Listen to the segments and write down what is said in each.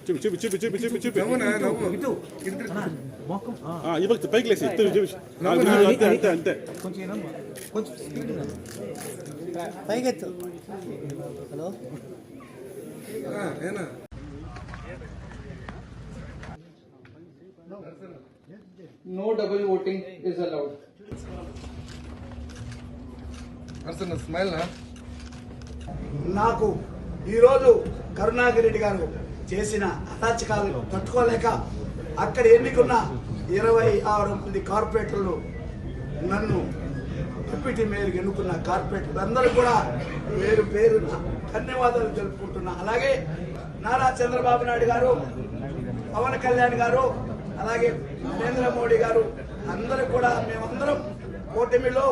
చూపి చూపి చూపి చూపి చూపి చూపి ఇవ్వకు పైకి లేసి చూపి అంతే అంతే అంతే పైకెత్తు. Hello No double voting is allowed. Smile నాకు ఈరోజు కరుణాకర్ రెడ్డి గారు చేసిన అరాచకాలు తట్టుకోలేక అక్కడ ఎన్నికున్న 26 మంది కార్పొరేటర్లు నన్ను డిప్యూటీ మేయర్కి ఎన్నుకున్న కార్పొరేటర్లు అందరూ కూడా పేరు పేరున ధన్యవాదాలు తెలుపుకుంటున్నా. అలాగే నారా చంద్రబాబు నాయుడు గారు, పవన్ కళ్యాణ్ గారు, అలాగే నరేంద్ర మోడీ గారు అందరూ కూడా మేమందరం కూటమిలో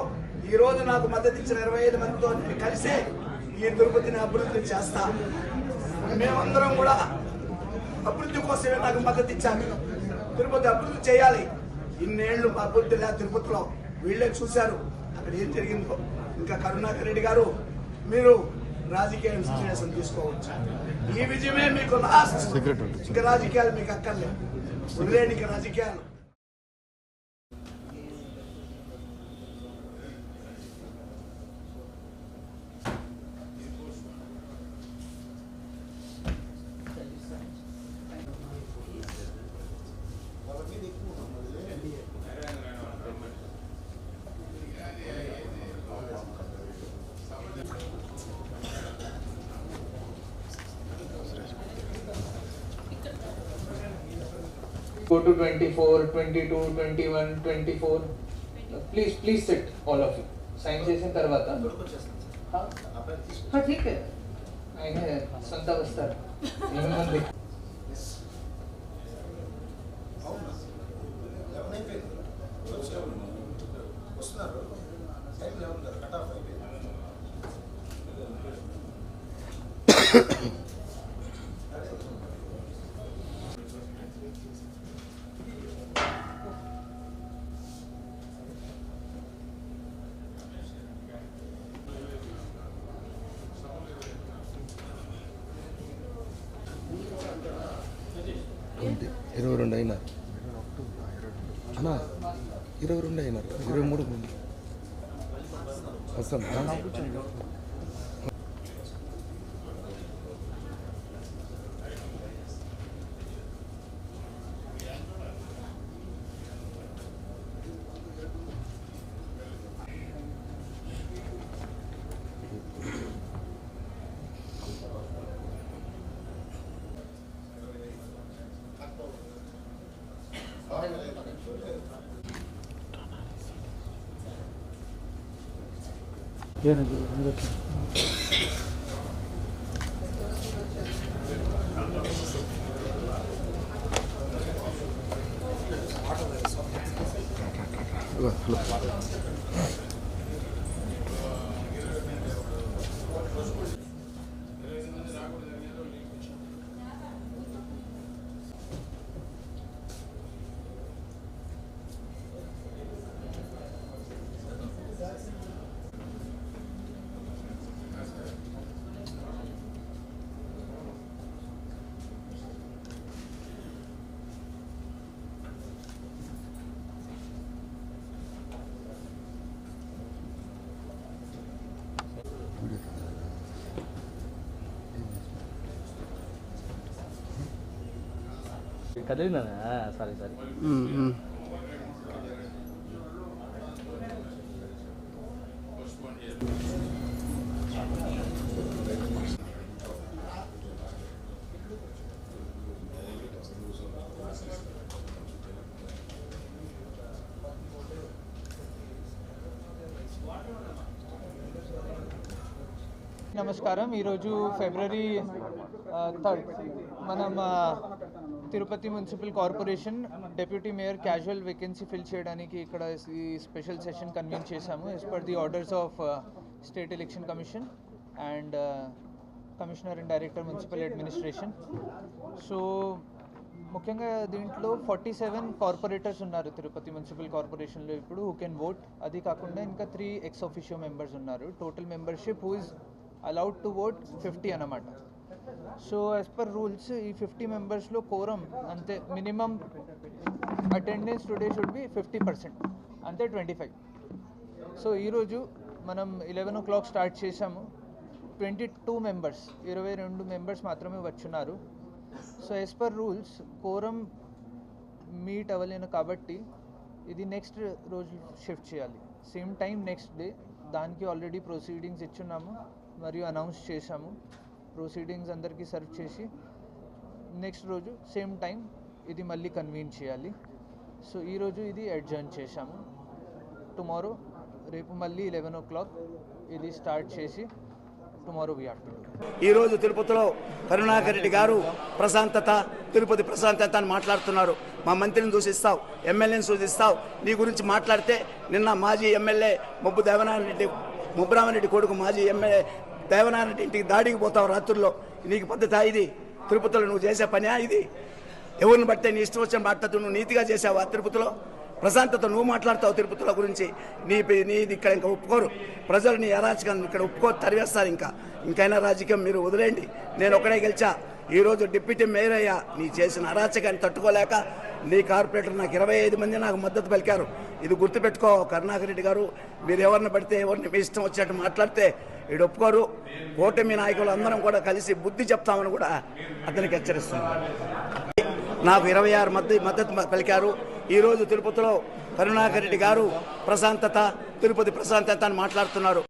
ఈ రోజు నాకు మద్దతు ఇచ్చిన 25 మందితో కలిసి ఈ తిరుపతిని అభివృద్ధి చేస్తా. మేమందరం కూడా అభివృద్ధి కోసమే నాకు మద్దతు ఇచ్చాను. తిరుపతి అభివృద్ధి చేయాలి. ఇన్నేళ్లు అభివృద్ధి లేదు తిరుపతిలో, వీళ్ళే చూశారు అక్కడ ఏం జరిగిందో. ఇంకా కరుణాకర్ రెడ్డి గారు మీరు రాజకీయ విశ్లేషణ తీసుకోవచ్చు. ఈ విజయమే మీకు లాస్ట్. ఇంకా రాజకీయాలు మీకు అక్కర్లేదు, వదిలేని ఇంకా రాజకీయాలు. Go to 24, 22, 21, 24. Please sit, all of you. Sign చేసిన తర్వాత ठीक है. ఆయన సొంత వస్తారు. ఏముంది? ఇరవై 22 అయినారు అన్నా, 22 అయినారు, 23 మంది వస్తాను. కదిలినా? Sorry sorry. నమస్కారం. ఈరోజు ఫిబ్రవరి 3 మనం Tirupati municipal corporation deputy mayor casual vacancy fill చేయడానికి ఇక్కడ ఈ స్పెషల్ సెషన్ కన్వీన్ చేశాము as per the orders of state election commission and commissioner and director municipal administration. So ముఖ్యంగా దీంట్లో 47 కార్పొరేటర్స్ ఉన్నారు తిరుపతి మున్సిపల్ కార్పొరేషన్లో ఇప్పుడు హూ కెన్ ఓట్. అది కాకుండా ఇంకా 3 ఎక్స్ ఆఫిషియో మెంబర్స్ ఉన్నారు. Total membership who is allowed to vote 50 అన్నమాట. సో యాజ్ పర్ రూల్స్ ఈ 50 మెంబర్స్లో కోరం అంతే, minimum attendance today should be 50%, అంతే 25. సో ఈరోజు మనం 11 o'clock స్టార్ట్ చేసాము. 22 మెంబర్స్, 22 మెంబర్స్ మాత్రమే వచ్చున్నారు. So as per rules quorum meet అవ్వలేను కాబట్టి ఇది నెక్స్ట్ రోజు షిఫ్ట్ చేయాలి, సేమ్ టైం నెక్స్ట్ డే. దానికి ఆల్రెడీ ప్రొసీడింగ్స్ ఇచ్చున్నాము మరియు అనౌన్స్ చేశాము. ప్రొసీడింగ్స్ అందరికీ సర్వ్ చేసి నెక్స్ట్ రోజు సేమ్ టైం ఇది మళ్ళీ కన్వీన్ చేయాలి. సో ఈరోజు ఇది అడ్జర్న్ చేశాము. టుమారో రేపు మళ్ళీ 11 o'clock ఇది స్టార్ట్ చేసి tomorrow we have to do. ఈరోజు తిరుపతిలో కరుణాకర్ రెడ్డి గారు ప్రశాంతత, తిరుపతి ప్రశాంతత అని మాట్లాడుతున్నారు. మా మంత్రిని దూషిస్తావు, ఎమ్మెల్యేని సూచిస్తావు. నీ గురించి మాట్లాడితే నిన్న మాజీ ఎమ్మెల్యే ముబ్బరామరెడ్డి కొడుకు మాజీ ఎమ్మెల్యే దేవనారెడ్డి ఇంటికి దాడికి పోతావు రాత్రుల్లో. నీకు పద్ధతి ఇది? తిరుపతిలో నువ్వు చేసే పని ఇది? ఎవరిని బట్టే నీ ఇష్టం వచ్చిన మాట్లాడుతూ నువ్వు నీతిగా చేసావా? తిరుపతిలో ప్రశాంతత నువ్వు మాట్లాడతావు తిరుపతిలో గురించి. నీది ఇక్కడ ఇంకా ఒప్పుకోరు ప్రజలు, నీ అరాచకాన్ని ఇక్కడ ఒప్పుకో, తరివేస్తారు. ఇంకైనా రాజకీయం మీరు వదిలేయండి. నేను ఒకడే గెలిచా, ఈరోజు డిప్యూటీ మేయర్ అయ్యా. నీ చేసిన అరాచకాన్ని తట్టుకోలేక నీ కార్పొరేటర్ నాకు 25 మంది నాకు మద్దతు పలికారు. ఇది గుర్తుపెట్టుకో కరుణాకర్ రెడ్డి గారు. మీరు ఎవరిని పడితే ఎవరిని మీ ఇష్టం వచ్చినట్టు మాట్లాడితే వీడు ఒప్పుకోరు. కూటమి నాయకులు అందరం కూడా కలిసి బుద్ధి చెప్తామని కూడా అతనికి హెచ్చరిస్తున్నారు. నాకు 26 మద్దతు పలికారు. ఈరోజు తిరుపతిలో కరుణాకర్ రెడ్డి గారు ప్రశాంతత, తిరుపతి ప్రశాంతత అని మాట్లాడుతున్నారు.